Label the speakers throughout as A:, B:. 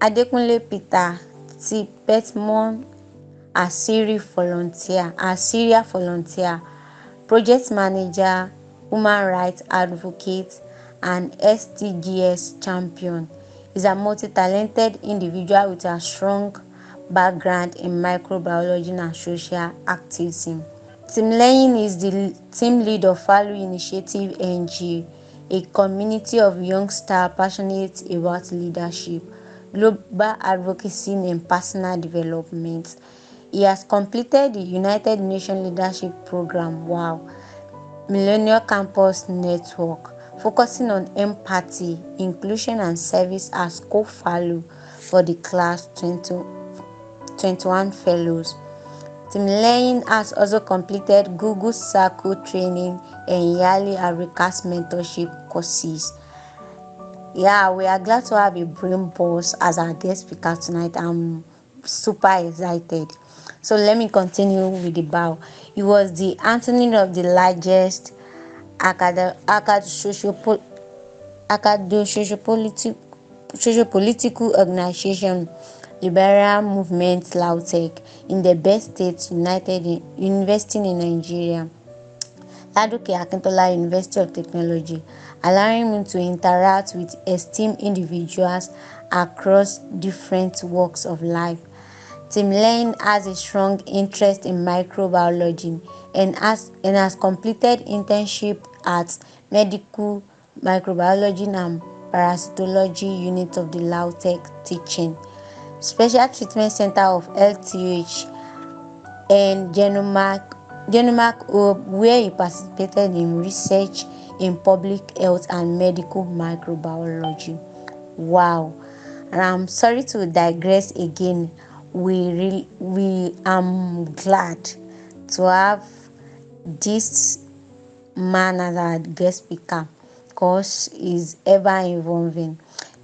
A: Adekunle Peter Petmon, Syria volunteer, project manager, human rights advocate, and SDGs champion. Is a multi-talented individual with a strong background in microbiology and social activism. Timlane is the team lead of Value Initiative NG, a community of youngsters passionate about leadership, global advocacy, and personal development. He has completed the United Nations Leadership Program, wow, Millennial Campus Network, focusing on empathy, inclusion, and service as co-fellow for the Class 2021 Fellows. Timlane has also completed Google Circle training and yearly America's mentorship courses. Yeah, we are glad to have a brain boss as our guest speaker tonight. I'm super excited. So let me continue with the bow. He was the Anthony of the largest socio-political organization, liberal movement LAUTECH, in the best state University in Nigeria, Ladoke Akintola University of Technology, allowing me to interact with esteemed individuals across different walks of life. Timlane has a strong interest in microbiology and has completed internship at Medical Microbiology and Parasitology Unit of the LAUTECH Teaching Special Treatment Center of LTH and Genomark Hub, where he participated in research in public health and medical microbiology. Wow. And I'm sorry to digress again. We am glad to have this man as our guest speaker because he's ever evolving.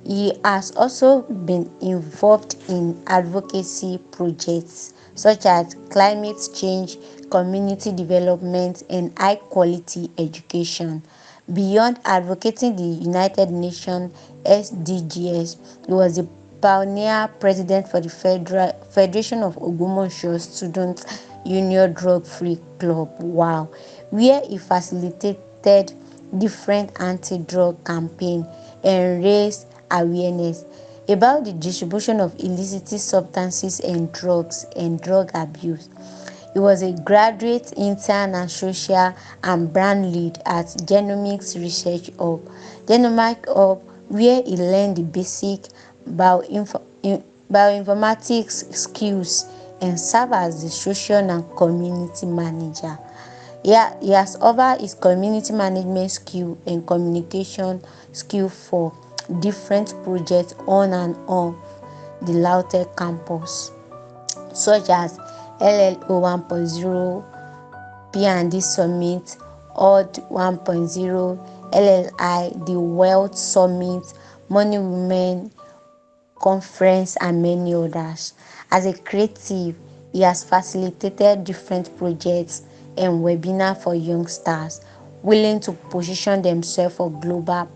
A: He has also been involved in advocacy projects such as climate change, community development, and high quality education. Beyond advocating the United Nations SDGs, he was the pioneer president for the Federation of Ogbomoso Student Union Drug Free Club, wow, where he facilitated different anti-drug campaigns and raised awareness about the distribution of illicit substances and drug abuse. He was a graduate intern and social and brand lead at Genomics Research Hub, where he learned the basic bioinformatics skills and served as the social and community manager. He has over his community management skill and communication skill for different projects on and off the LAUTECH campus, such as LLO 1.0, P&D Summit, OD 1.0, LLI, the Wealth Summit, Money Women Conference, and many others. As a creative, he has facilitated different projects and webinars for youngsters willing to position themselves for global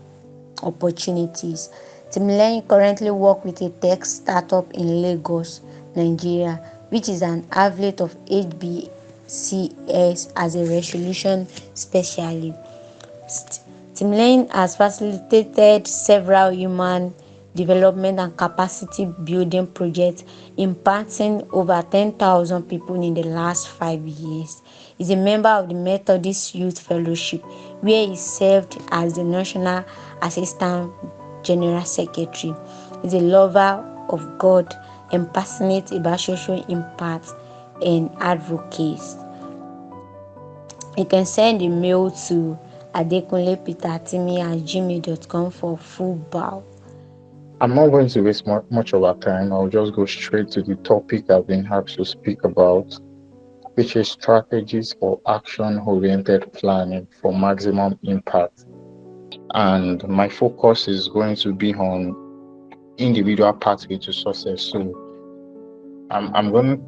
A: opportunities. Timlane currently works with a tech startup in Lagos, Nigeria, which is an affiliate of HBCS as a resolution specialist. Timlane has facilitated several human development and capacity building projects impacting over 10,000 people in the last 5 years. He is a member of the Methodist Youth Fellowship, where he served as the National Assistant General Secretary. He is a lover of God and passionate about social impact and advocacy. You can send a mail to adekunlepetertimi@gmail.com for full bow.
B: I'm not going to waste much of our time. I'll just go straight to the topic I've been asked to speak about, which is strategies for action-oriented planning for maximum impact. And my focus is going to be on individual pathway to success. So I'm gonna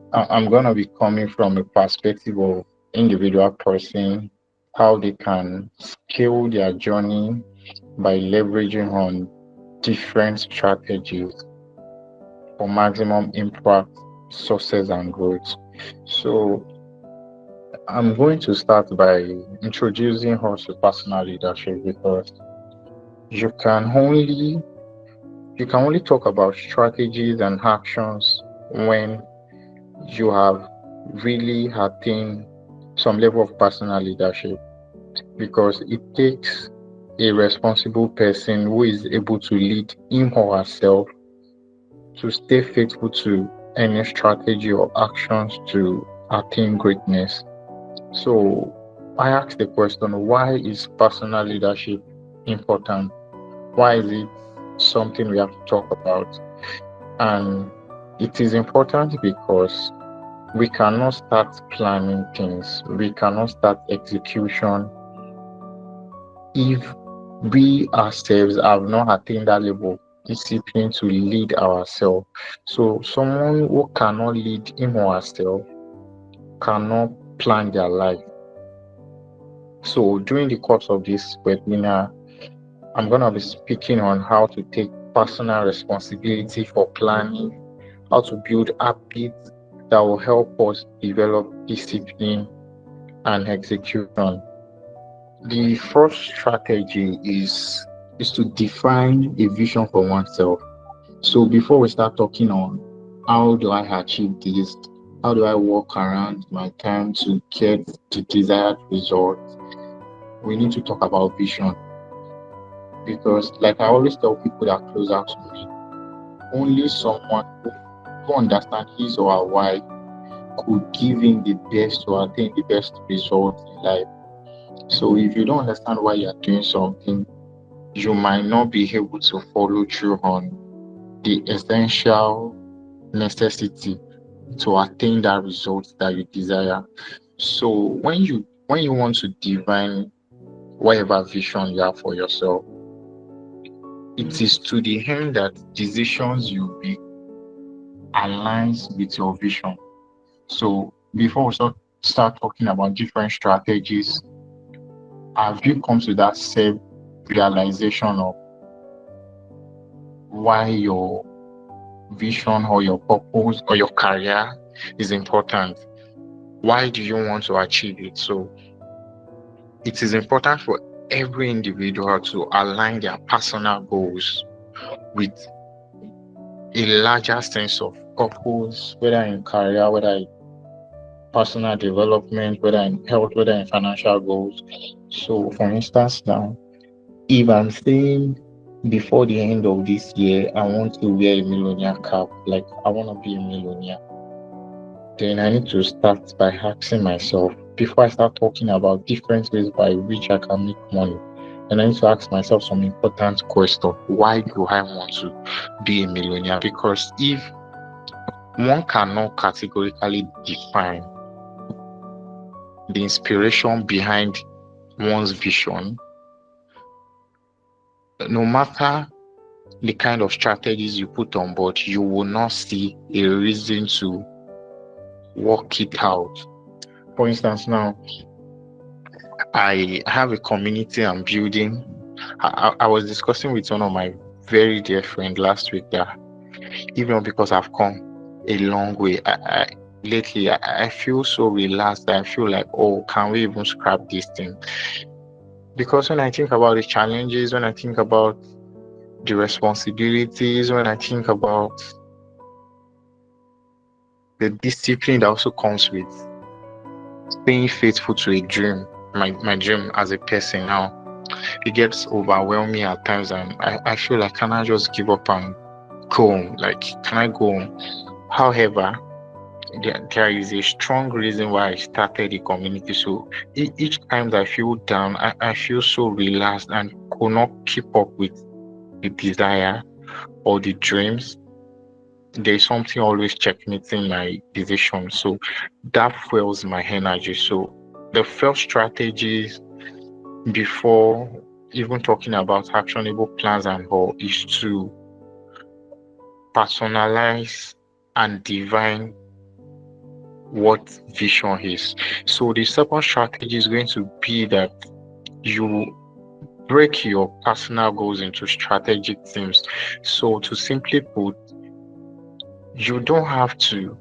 B: be coming from a perspective of individual person, how they can scale their journey by leveraging on different strategies. for maximum impact, success, and growth. So, I'm going to start by introducing us to personal leadership because you can only you can only talk about strategies and actions when you have really attained some level of personal leadership, because it takes a responsible person who is able to lead him or herself to stay faithful to any strategy or actions to attain greatness. So I asked the question, why is personal leadership important? Why is it something we have to talk about? And it is important because we cannot start planning things, we cannot start execution if we ourselves have not attained that level of discipline to lead ourselves. So someone who cannot lead him or herself cannot plan their life. So during the course of this webinar, I'm going to be speaking on how to take personal responsibility for planning, how to build habits that will help us develop discipline and execution. The first strategy is to define a vision for oneself. So before we start talking on how do I achieve this, how do I work around my time to get the desired result, we need to talk about vision. Because like I always tell people that are closer to me, only someone who understands his or her why could give him the best or attain the best results in life. So if you don't understand why you're doing something, you might not be able to follow through on the essential necessity to attain that result that you desire. So when you want to define whatever vision you have for yourself, it is to the end that decisions you make aligns with your vision. So before we start talking about different strategies, have you come to that self realization of why your vision or your purpose or your career is important? Why do you want to achieve it? So it is important for every individual to align their personal goals with a larger sense of purpose, whether in career, whether in personal development, whether in health, whether in financial goals. So, for instance, now, if I'm saying before the end of this year, I want to wear a millionaire cap, like I want to be a millionaire, then I need to start by asking myself, before I start talking about different ways by which I can make money, and I need to ask myself some important question. Why do I want to be a millionaire? Because if one cannot categorically define the inspiration behind one's vision, no matter the kind of strategies you put on board, you will not see a reason to work it out. For instance, now I have a community I'm building. I was discussing with one of my very dear friend last week that even because I've come a long way, lately I feel so relaxed. I feel like, oh, can we even scrap this thing? Because when I think about the challenges, when I think about the responsibilities, when I think about the discipline that also comes with staying faithful to a dream, my dream as a person now, it gets overwhelming at times, and I feel like, can I just give up and go home? Like, can I go home? However, there is a strong reason why I started the community. So each time that I feel down, I feel so relaxed and could not keep up with the desire or the dreams. There's something always checkmating my decision. So that fuels my energy. So the first strategies before even talking about actionable plans and all is to personalize and define what vision is. So the second strategy is going to be that you break your personal goals into strategic themes. So to simply put, you don't have to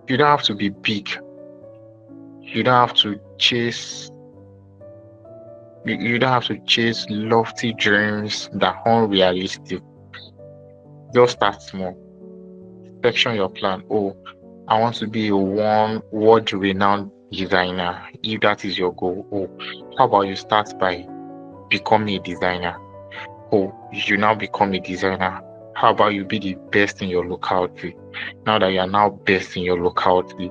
B: you don't have to be big. You don't have to chase you don't have to chase lofty dreams that are unrealistic. Just start small. Section your plan. Oh, I want to be a one world renowned designer. If that is your goal, oh, how about you start by becoming a designer? Oh, you now become a designer. How about you be the best in your locality? Now that you are now best in your locality,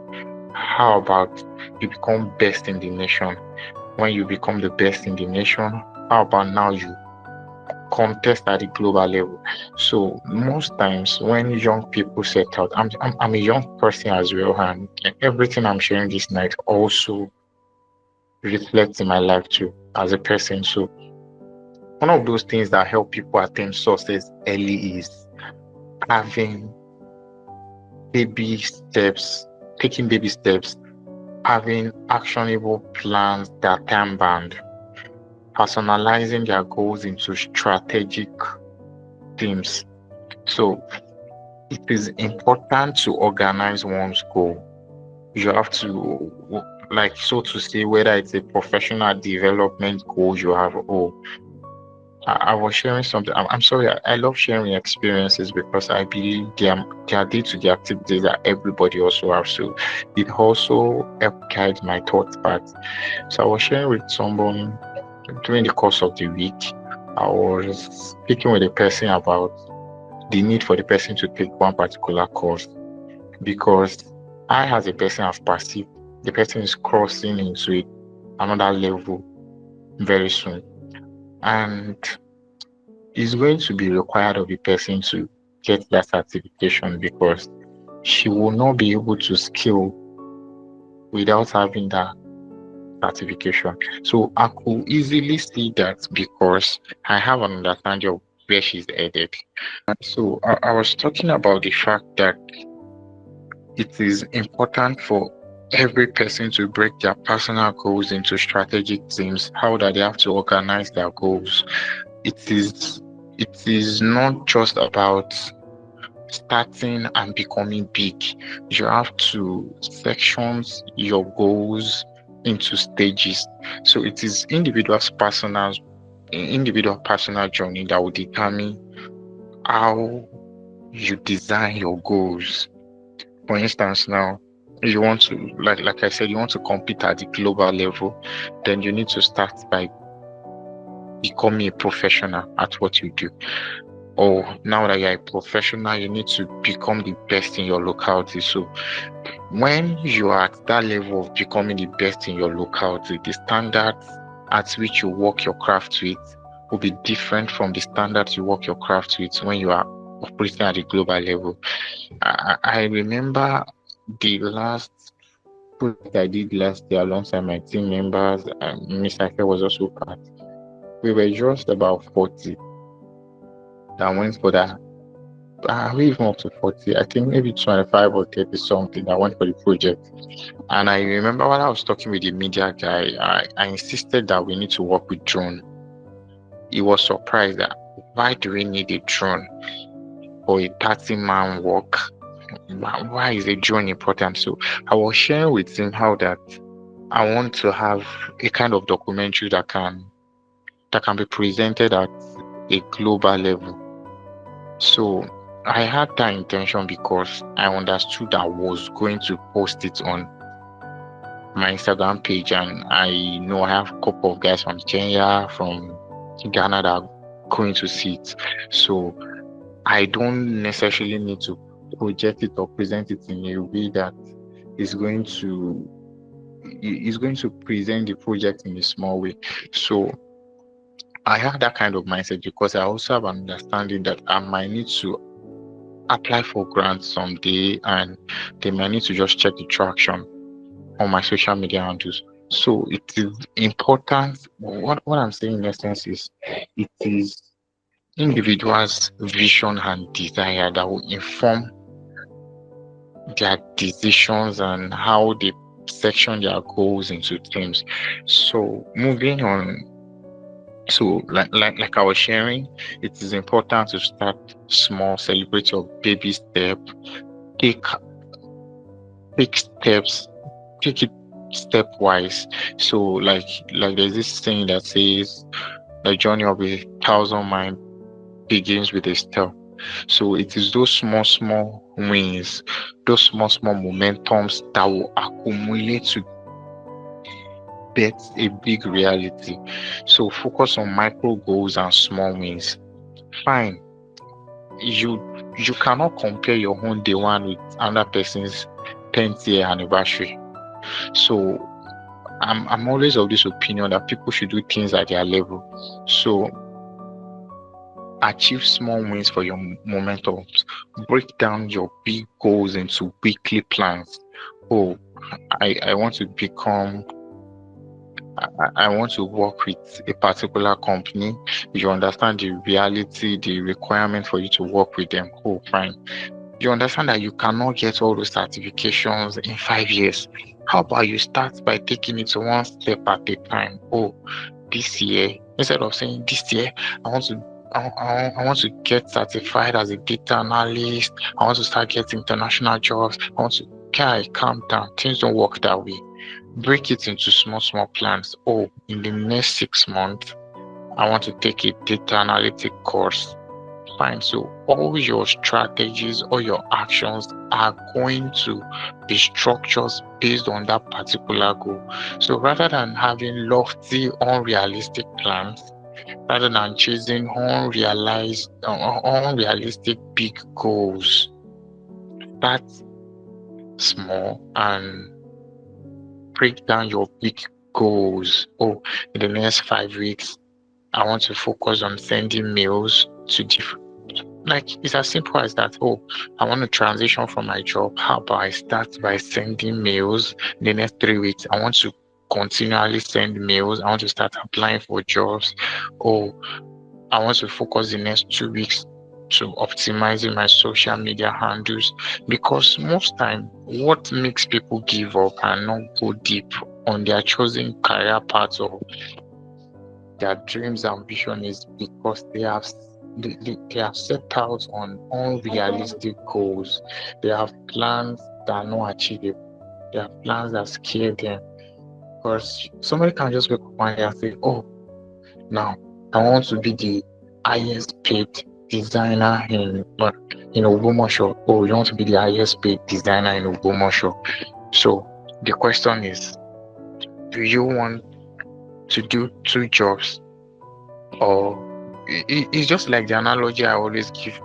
B: how about you become best in the nation? When you become the best in the nation, how about now you contest at the global level? So most times when young people set out, I'm a young person as well, and everything I'm sharing this night also reflects in my life too as a person. So one of those things that help people attain success early is having baby steps, taking baby steps, having actionable plans that are time bound, personalizing their goals into strategic themes. So it is important to organize one's goal. You have to, like, so to say, whether it's a professional development goal you have, or I was sharing something. I'm sorry, I love sharing experiences because I believe they are day-to-day activities that everybody also has. So it also helped guide my thought path. So I was sharing with someone during the course of the week. I was speaking with a person about the need for the person to take one particular course because I, as a person, have perceived the person is crossing into another level very soon. And it's going to be required of the person to get that certification because she will not be able to scale without having that certification. So I could easily see that because I have an understanding of where she's headed. So I was talking about the fact that it is important for every person to break their personal goals into strategic themes, how that they have to organize their goals. It is not just about starting and becoming big. You have to sections your goals into stages. So it is individual personal journey that will determine how you design your goals. For instance, now you want to, like I said, you want to compete at the global level, then you need to start by becoming a professional at what you do. Or now that you're a professional, you need to become the best in your locality. So when you are at that level of becoming the best in your locality, the standards at which you work your craft with will be different from the standards you work your craft with when you are operating at the global level. I remember the last project I did last year alongside my team members, and Miss Ake was also part. We were just about 40 that went for that. We even up to 40, I think maybe 25 or 30 something that went for the project. And I remember when I was talking with the media guy, I insisted that we need to work with drone. He was surprised that why do we need a drone for a 30-man work? Why is a drone important? So I was sharing with him how that I want to have a kind of documentary that can be presented at a global level. So I had that intention because I understood I was going to post it on my Instagram page, and I know I have a couple of guys from Kenya, from Ghana that are going to see it. So I don't necessarily need to project it or present it in a way that is going to present the project in a small way. So I have that kind of mindset because I also have an understanding that I might need to apply for grants someday, and they might need to just check the traction on my social media handles. So it is important. What I'm saying in essence is it is individuals' vision and desire that will inform their decisions and how they section their goals into teams. So moving on. So like I was sharing, it is important to start small, celebrate your baby step, take take steps, take it stepwise. So like there's this saying that says the journey of 1,000 miles begins with a step. So it is those small wins, those small momentums that will accumulate to bet a big reality. So focus on micro goals and small wins. Fine, you you cannot compare your own day one with another person's 10th year anniversary. So I'm always of this opinion that people should do things at their level. So achieve small wins for your momentum. Break down your big goals into weekly plans. Oh, I want to become I want to work with a particular company. You understand the reality, the requirement for you to work with them. Oh, fine. You understand that you cannot get all those certifications in 5 years. How about you start by taking it one step at a time? Oh, this year, instead of saying this year, I want to I want to get certified as a data analyst. I want to start getting international jobs. I want to calm down. Things don't work that way. Break it into small plans. Oh, in the next 6 months, I want to take a data analytic course. Fine. So all your strategies, all your actions are going to be structured based on that particular goal. So rather than having lofty, unrealistic plans, rather than chasing unrealistic big goals, start small and break down your big goals. Oh, in the next 5 weeks, I want to focus on sending mails to different. Like it's as simple as that. Oh, I want to transition from my job. How about I start by sending mails in the next 3 weeks? I want to continually send mails. I want to start applying for jobs. Oh, I want to focus the next 2 weeks to optimizing my social media handles, because most time what makes people give up and not go deep on their chosen career path or their dreams ambition is because they have set out on unrealistic goals. They have plans that are not achievable. They have plans that scare them. Because somebody can just wake up one day and say, oh, now I want to be the highest paid designer in Ogbomoso. Oh, you want to be the highest paid designer in Ogbomoso. So the question is, do you want to do two jobs? Or it's just like the analogy I always give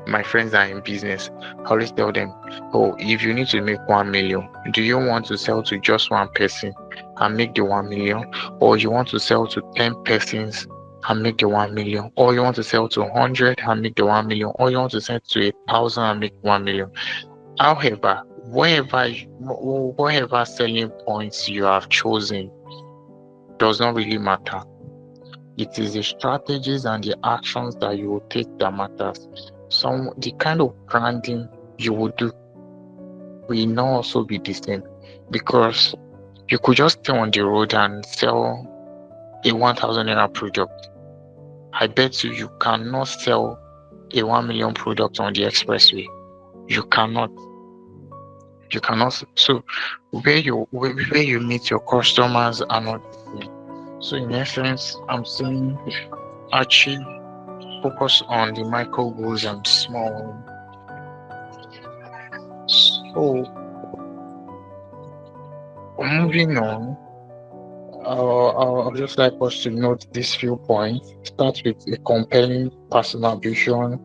B: my friends that are in business. I always tell them, oh, if you need to make 1 million, do you want to sell to just one person and make the 1 million? Or you want to sell to 10 persons and make the 1 million? Or you want to sell to 100 and make the 1 million? Or you want to sell to 1,000 and make 1 million? However, whatever selling points you have chosen does not really matter. It is the strategies and the actions that you will take that matters. The kind of branding you will do will not also be the same, because you could just stay on the road and sell a 1,000 naira product. I bet you cannot sell a 1 million product on the expressway. You cannot. So where you meet your customers are not the same. So in essence, I'm saying achieve, focus on the micro goals and small. So moving on, I'll just like us to note these few points. Start with a compelling personal vision.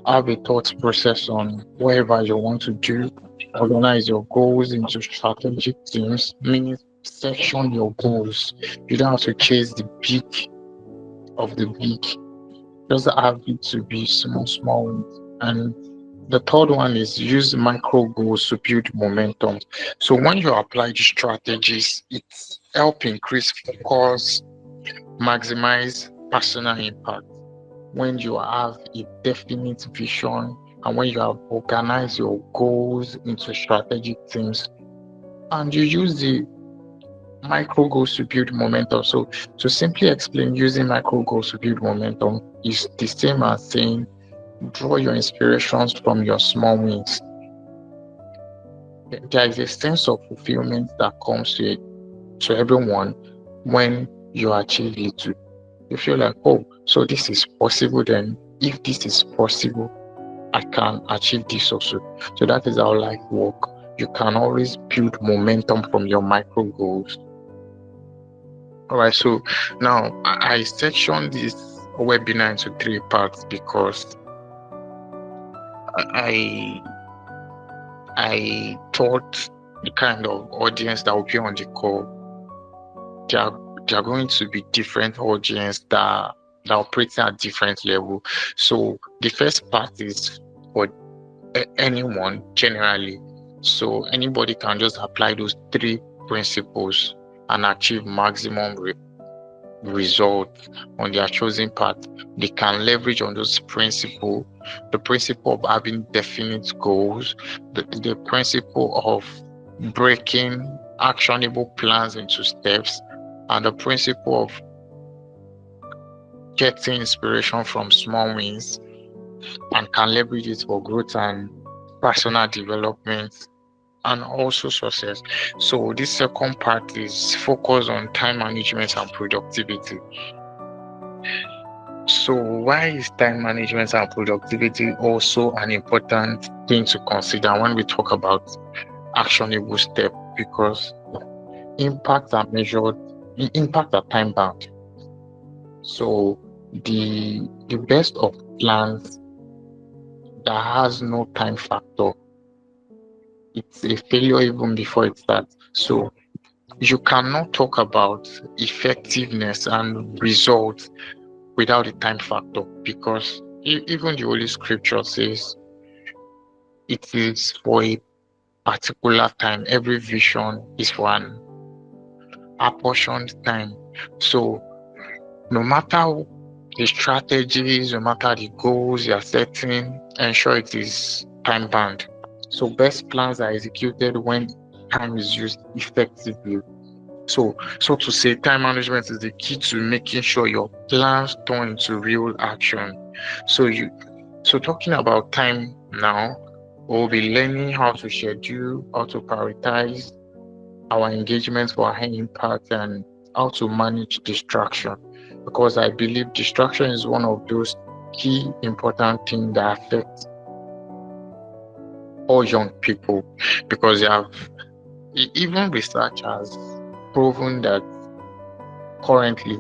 B: Have a thought process on whatever you want to do. Organize your goals into strategic teams, meaning section your goals. You don't have to chase the big of the big. Just have it to be small ones. And the third one is use micro goals to build momentum. So when you apply the strategies, it help increase focus, maximize personal impact. When you have a definite vision and when you have organized your goals into strategic teams and you use the micro goals to build momentum. So to simply explain, using micro goals to build momentum is the same as saying draw your inspirations from your small wins. there is a sense of fulfillment that comes to everyone when you achieve it too. You feel like, oh, so this is possible, then if this is possible, I can achieve this also. So that is how life works. You can always build momentum from your micro goals. All right, so now I sectioned this webinar into three parts because I I thought the kind of audience that will be on the call, they are, they are going to be different audience that operating at different level. So the first part is for anyone generally. So anybody can just apply those three principles and achieve maximum results on their chosen path. They can leverage on those principles, the principle of having definite goals, the principle of breaking actionable plans into steps, and the principle of getting inspiration from small wins, and can leverage it for growth and personal development and also success. So this second part is focused on time management and productivity. So why is time management and productivity also an important thing to consider when we talk about actionable step? Because impacts are measured, impact are time bound. So the best of plans that has no time factor, it's a failure even before it starts. So you cannot talk about effectiveness and results without a time factor, because even the Holy Scripture says it is for a particular time. Every vision is for an apportioned time. So no matter the strategies, no matter the goals you're setting, ensure it is time bound. So best plans are executed when time is used effectively. So to say, time management is the key to making sure your plans turn into real action. So you, so talking about time now, we'll be learning how to schedule, how to prioritize our engagements for high impact, and how to manage distraction. Because I believe distraction is one of those key important things that affect all young people. Because they have even research has proven that currently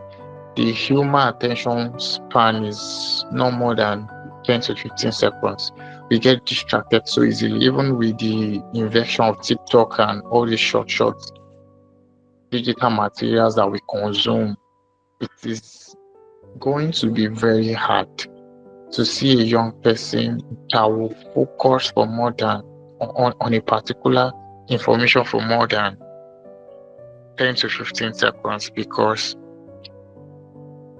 B: the human attention span is no more than 10 to 15 seconds. We get distracted so easily, even with the invention of TikTok and all the short digital materials that we consume. It is going to be very hard to see a young person that will focus for more than on a particular information for more than 10 to 15 seconds because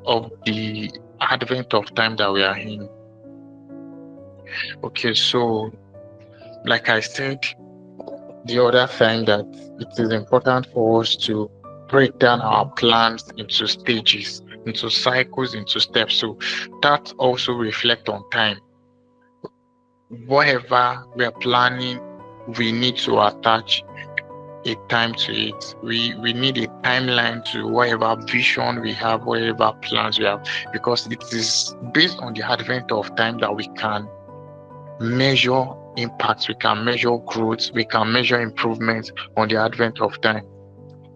B: of the advent of time that we are in. Okay, so like I said the other time, that it is important for us to break down our plans into stages, into cycles, into steps. So that also reflect on time. Whatever we are planning, we need to attach a time to it. We need a timeline to whatever vision we have, whatever plans we have, because it is based on the advent of time that we can measure impacts, we can measure growth, we can measure improvements on the advent of time.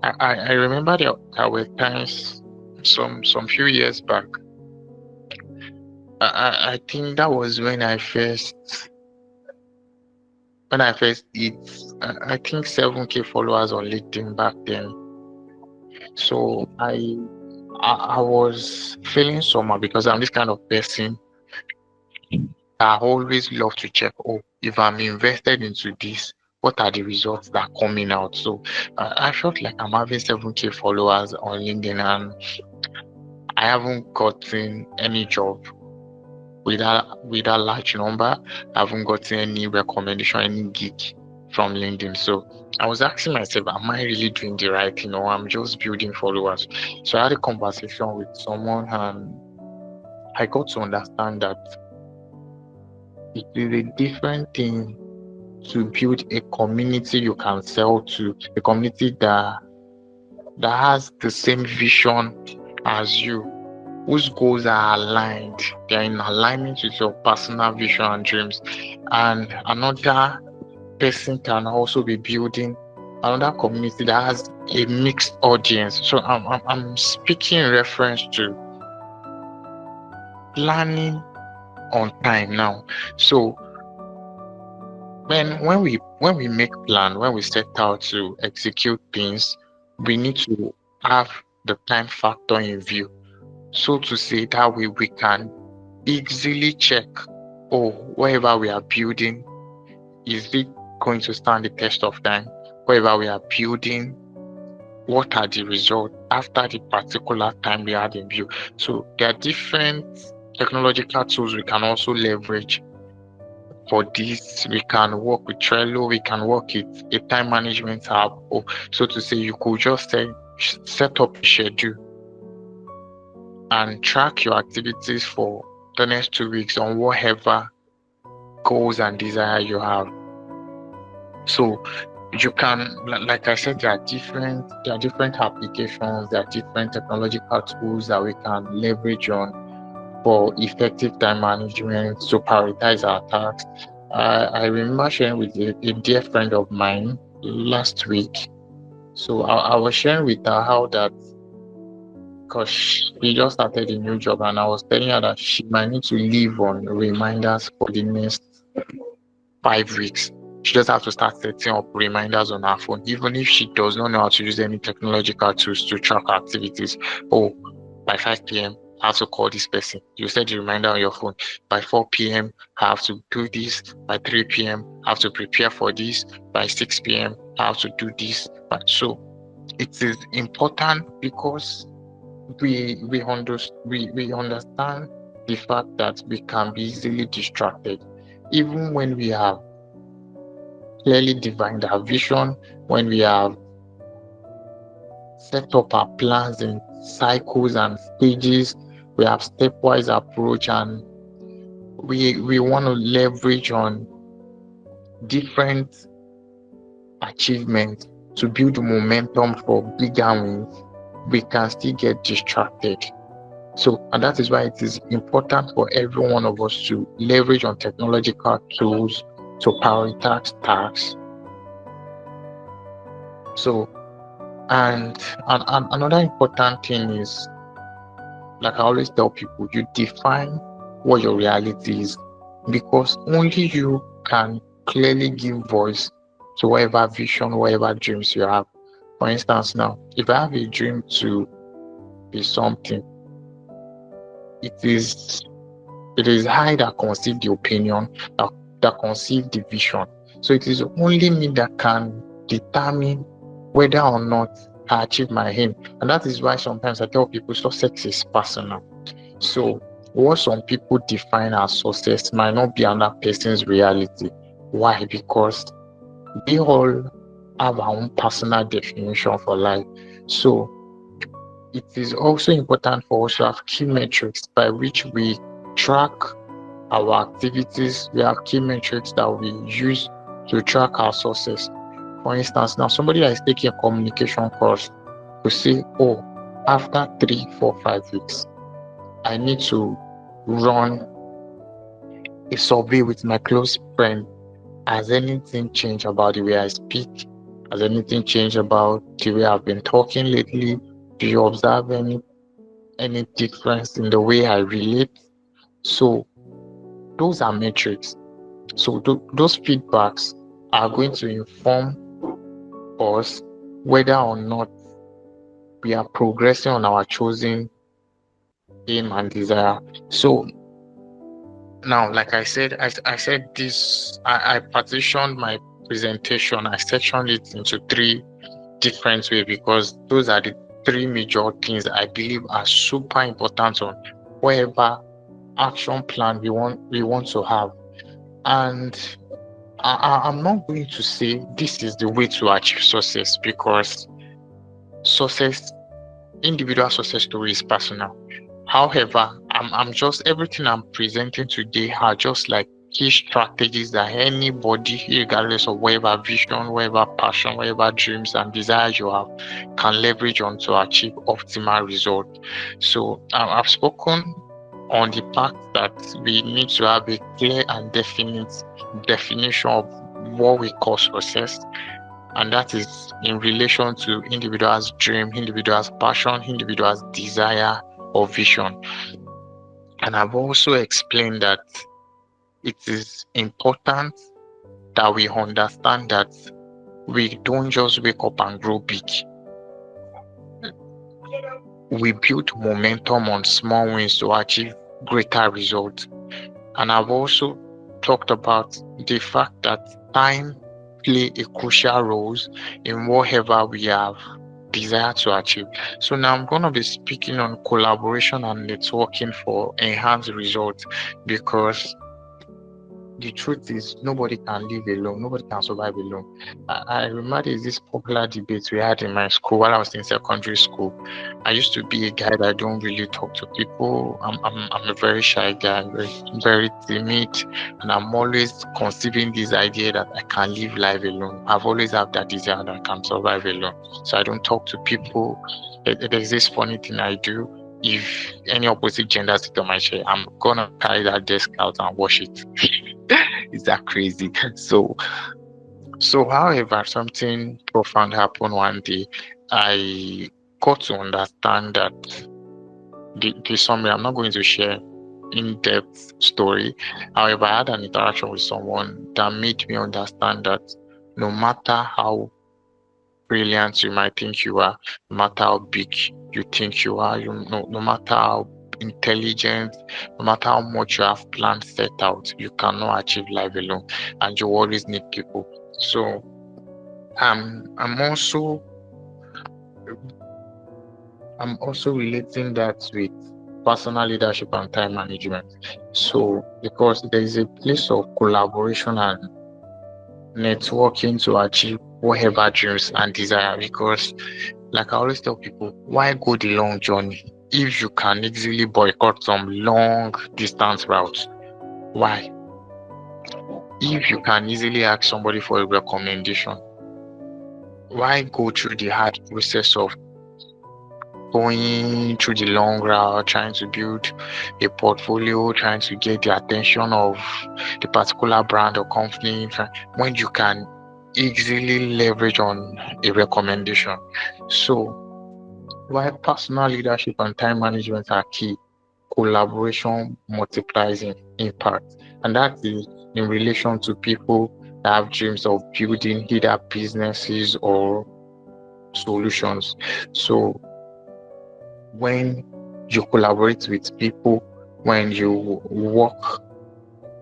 B: I remember there were times some few years back. I think that was when I first hit I think 7K followers on LinkedIn back then. So I was feeling somehow because I'm this kind of person. I always love to check, oh, if I'm invested into this, what are the results that are coming out? So I felt like I'm having 7K followers on LinkedIn and I haven't gotten any job with that large number. I haven't gotten any recommendation, any gig from LinkedIn. So I was asking myself, am I really doing the right thing, or I'm just building followers? So I had a conversation with someone and I got to understand that it is a different thing to build a community you can sell to, a community that has the same vision as you, whose goals are aligned. They are in alignment with your personal vision and dreams. And another person can also be building another community that has a mixed audience. So I'm speaking in reference to planning on time now. So when we make plan, when we set out to execute things, we need to have the time factor in view. So to say that way we can easily check, oh, whatever we are building, is it going to stand the test of time? Whatever we are building, what are the results after the particular time we had in view? So there are different technological tools we can also leverage for this. We can work with Trello, we can work with a time management app, or so to say, you could just set up a schedule and track your activities for the next 2 weeks on whatever goals and desire you have. So you can, like I said, there are different applications, there are different technological tools that we can leverage on for effective time management to prioritize our tasks. I remember sharing with a dear friend of mine last week. So I was sharing with her how that, because she just started a new job, and I was telling her that she might need to live on reminders for the next 5 weeks. She just has to start setting up reminders on her phone, even if she does not know how to use any technological tools to track her activities. Oh, by 5 p.m., I have to call this person. You set the reminder on your phone. By 4 p.m., I have to do this. By 3 p.m., I have to prepare for this. By 6 p.m., I have to do this. But so it is important because we understand the fact that we can be easily distracted, even when we have clearly defined our vision, when we have set up our plans in cycles and stages, we have stepwise approach, and we want to leverage on different achievements to build momentum for bigger wins. We can still get distracted. So, and that is why it is important for every one of us to leverage on technological tools to prioritize tasks. So, and another important thing is, like I always tell people, you define what your reality is, because only you can clearly give voice to whatever vision, whatever dreams you have. For instance, now, if I have a dream to be something, it is it is I that conceive the opinion, that conceive the vision. So it is only me that can determine whether or not I achieve my aim. And that is why sometimes I tell people success is personal. So what some people define as success might not be another person's reality. Why? Because we all have our own personal definition for life. So it is also important for us to have key metrics by which we track our activities. We have key metrics that we use to track our success. For instance, now somebody that is taking a communication course will say, oh, after 3, 4, 5 weeks, I need to run a survey with my close friend. Has anything changed about the way I speak? Has anything changed about the way I've been talking lately? Do you observe any difference in the way I relate? So those are metrics. So those feedbacks are going to inform us whether or not we are progressing on our chosen aim and desire. So now, like I said, I said this, I partitioned my presentation, I sectioned it into three different ways, because those are the three major things I believe are super important on whatever action plan we want to have. And I'm not going to say this is the way to achieve success, because success, individual success story is personal. However, I'm just, everything I'm presenting today are just like key strategies that anybody, regardless of whatever vision, whatever passion, whatever dreams and desires you have, can leverage on to achieve optimal results. So I've spoken on the fact that we need to have a clear and definite definition of what we call success, and that is in relation to individual's dream, individual's passion, individual's desire or vision. And I've also explained that it is important that we understand that we don't just wake up and grow big. We build momentum on small wins to achieve greater results. And I've also talked about the fact that time play a crucial role in whatever we have desire to achieve. So now I'm going to be speaking on collaboration and networking for enhanced results, because the truth is nobody can live alone, nobody can survive alone. I remember there's this popular debate we had in my school while I was in secondary school. I used to be a guy that don't really talk to people. I'm a very shy guy, very timid, and I'm always conceiving this idea that I can live life alone. I've always had that desire that I can survive alone, so I don't talk to people. There's this funny thing I do. If any opposite gender sit on my chair, I'm gonna carry that desk out and wash it. Is that crazy? So however, something profound happened one day. I got to understand that the summary, I'm not going to share in-depth story. However, I had an interaction with someone that made me understand that no matter how brilliant you might think you are, no matter how big you think you are, no matter how intelligent, no matter how much you have planned set out, you cannot achieve life alone, and you always need people. So I'm also relating that with personal leadership and time management. So because there is a place of collaboration and networking to achieve whatever dreams and desire, because like I always tell people, why go the long journey if you can easily boycott some long distance routes? Why? If you can easily ask somebody for a recommendation, why go through the hard process of going through the long route, trying to build a portfolio, trying to get the attention of the particular brand or company, when you can easily leverage on a recommendation? So while personal leadership and time management are key, collaboration multiplies in impact. And that is in relation to people that have dreams of building either businesses or solutions. So when you collaborate with people, when you work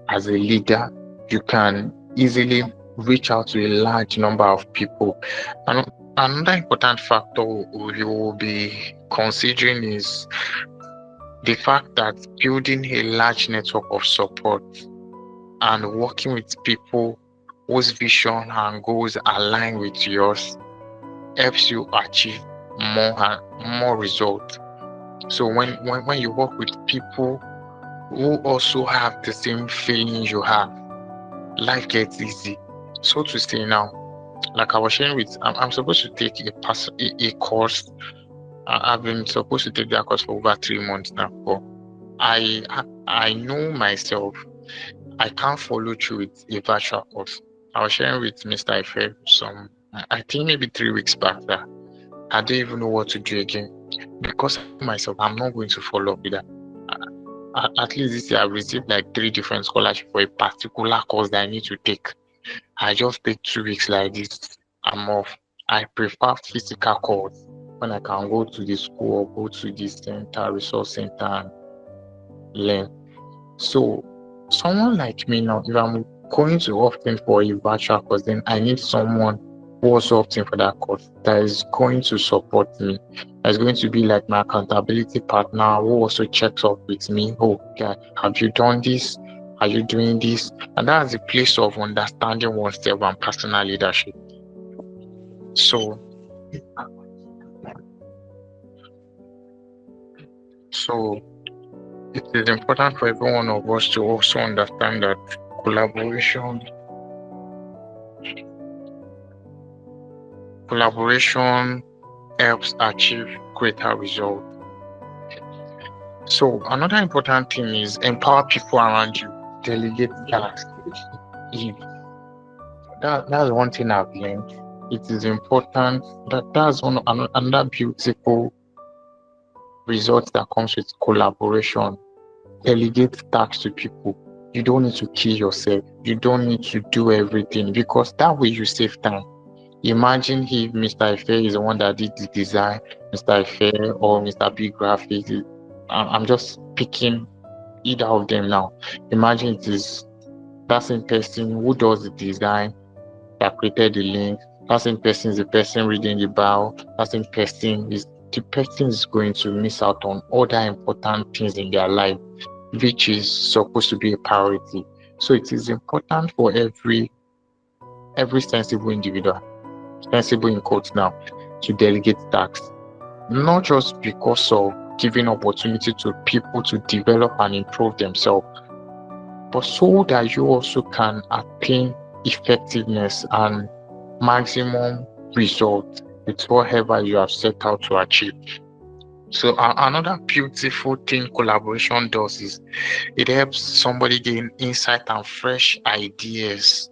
B: as a leader, you can easily reach out to a large number of people. And another important factor you will be considering is the fact that building a large network of support and working with people whose vision and goals align with yours helps you achieve more and more results. So when you work with people who also have the same feelings you have, life gets easy. So to say now, like I was sharing with, I'm supposed to take a course. I've been supposed to take that course for over 3 months now, but I I know myself, I can't follow through with a virtual course. I was sharing with Mr. Ife I think maybe 3 weeks back, that I don't even know what to do again, because I know myself, I'm not going to follow up with that. At least this year, I've received like 3 different scholarships for a particular course that I need to take. I just take 2 weeks like this, I'm off. I prefer physical course when I can go to the school or go to the center, resource center, and learn. So someone like me now, if I'm going to opt in for a virtual course, then I need someone who also opting for that course that is going to support me. That's going to be like my accountability partner who also checks up with me. Oh, yeah, have you done this? Are you doing this? And that's a place of understanding oneself and personal leadership. So, so it is important for every one of us to also understand that Collaboration. Collaboration helps achieve greater results. So another important thing is empower people around you. Delegate tasks. If that's one thing I've learned. It is important that's another beautiful result that comes with collaboration. Delegate tasks to people. You don't need to kill yourself. You don't need to do everything because that way you save time. Imagine if Mr. Ife is the one that did the design, Mr. Ife or Mr. B Graphics. I'm just picking either of them now. Imagine it is that same person who does the design that created the link. That same person is the person reading the bio. That same person is the person is going to miss out on other important things in their life, which is supposed to be a priority. So it is important for every sensible individual, sensible in quotes now, to delegate tasks, not just because of giving opportunity to people to develop and improve themselves, but so that you also can attain effectiveness and maximum result with whatever you have set out to achieve. So another beautiful thing collaboration does is it helps somebody gain insight and fresh ideas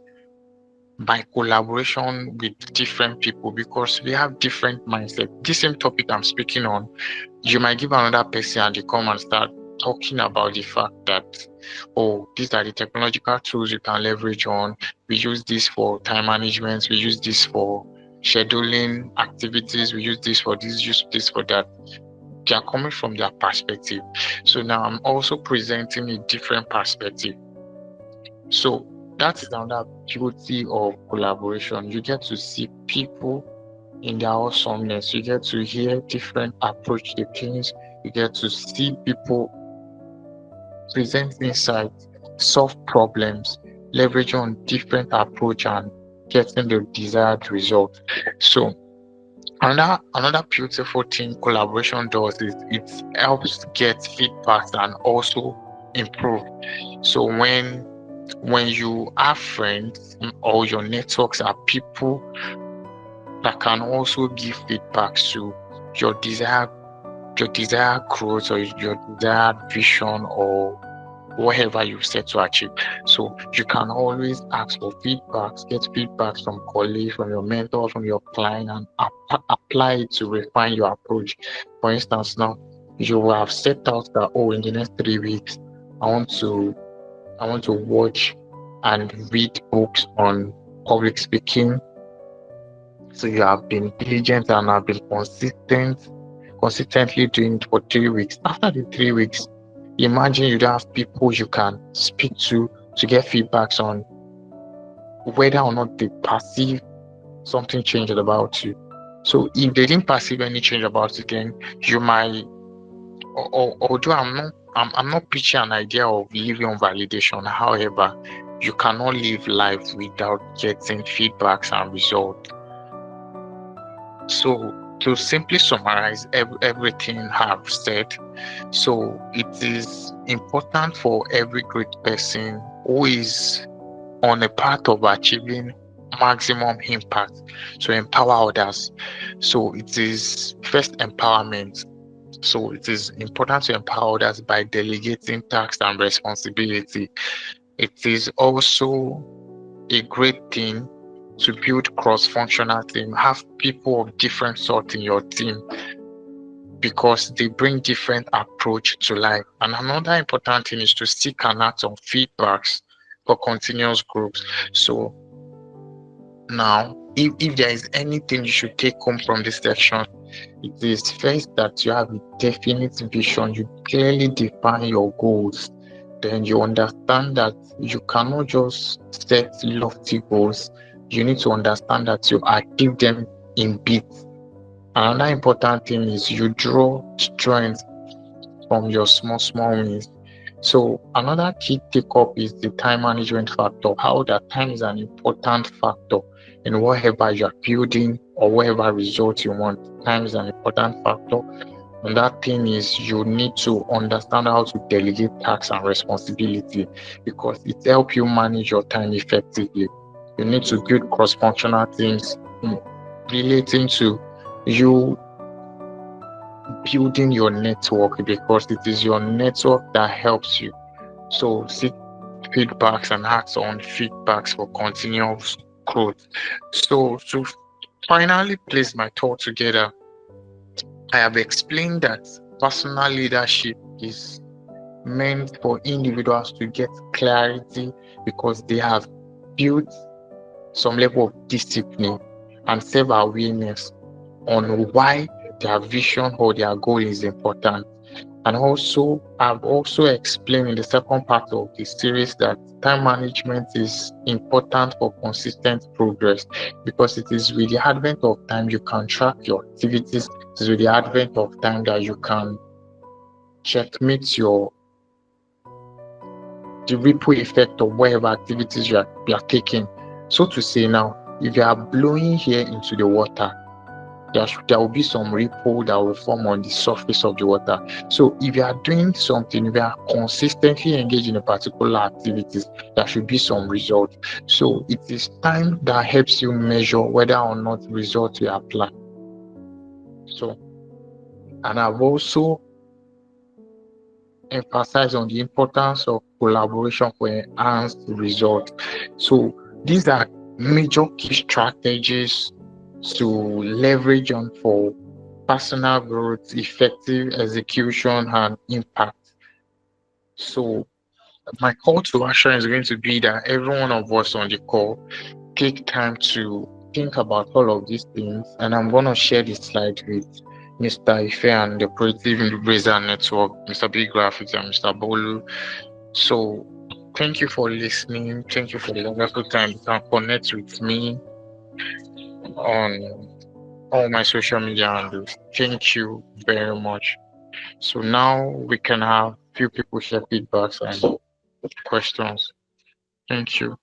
B: by collaboration with different people because we have different mindset. This same topic I'm speaking on, you might give another person and they come and start talking about the fact that, oh, these are the technological tools you can leverage on. We use this for time management. We use this for scheduling activities. We use this for this, use this for that. They are coming from their perspective. So now I'm also presenting a different perspective. So that is another beauty of collaboration. You get to see people in their awesomeness. You get to hear different approach to things. You get to see people present insights, solve problems, leverage on different approach and getting the desired result. So another beautiful thing collaboration does is it helps get feedback and also improve. So when you have friends or your networks are people that can also give feedback to your desired your desired growth or your desired vision or whatever you set to achieve. So you can always ask for feedbacks, get feedbacks from colleagues, from your mentor, from your client, and apply it to refine your approach. For instance, now you will have set out that, oh, in the next 3 weeks, I want to watch and read books on public speaking. So you have been diligent and have been consistently doing it for 3 weeks. After the 3 weeks, imagine you don't have people you can speak to get feedbacks on whether or not they perceive something changed about you. So if they didn't perceive any change about it, then you might, although I'm not preaching an idea of living on validation. However, you cannot live life without getting feedbacks and results. So to simply summarize everything I've said, so it is important for every great person who is on a path of achieving maximum impact to empower others. So it is first empowerment. So it is important to empower others by delegating tasks and responsibility. It is also a great thing to build cross-functional team, have people of different sort in your team because they bring different approach to life. And another important thing is to seek and act on feedbacks for continuous growth. So now, if there is anything you should take home from this section, it is first that you have a definite vision, you clearly define your goals, then you understand that you cannot just set lofty goals. You need to understand that you achieve them in bits. Another important thing is you draw strength from your small wins. So another key take up is the time management factor, how that time is an important factor in whatever you're building or whatever result you want. Time is an important factor. And that thing is you need to understand how to delegate tasks and responsibility because it helps you manage your time effectively. You need to build cross-functional teams relating to you building your network because it is your network that helps you. So seek feedbacks and act on feedbacks for continuous growth. So to finally place my thought together, I have explained that personal leadership is meant for individuals to get clarity because they have built some level of discipline and self-awareness on why their vision or their goal is important. And also, I've also explained in the second part of the series that time management is important for consistent progress because it is with the advent of time you can track your activities. It is with the advent of time that you can checkmate the ripple effect of whatever activities you are taking. So to say now, if you are blowing here into the water, there will be some ripple that will form on the surface of the water. So if you are doing something, if you are consistently engaged in a particular activities, there should be some result. So it is time that helps you measure whether or not results you apply. So, and I've also emphasized on the importance of collaboration for enhanced results. So these are major key strategies to leverage on for personal growth, effective execution, and impact. So, my call to action is going to be that every one of us on the call take time to think about all of these things, and I'm going to share this slide with Mr. Ife and the Creative Brazer Network, Mr. Big Graphics, and Mr. Bolu. So, thank you for listening. Thank you for the wonderful time. You can connect with me on all my social media handles. Thank you very much. So now we can have few people share feedbacks and questions. Thank you.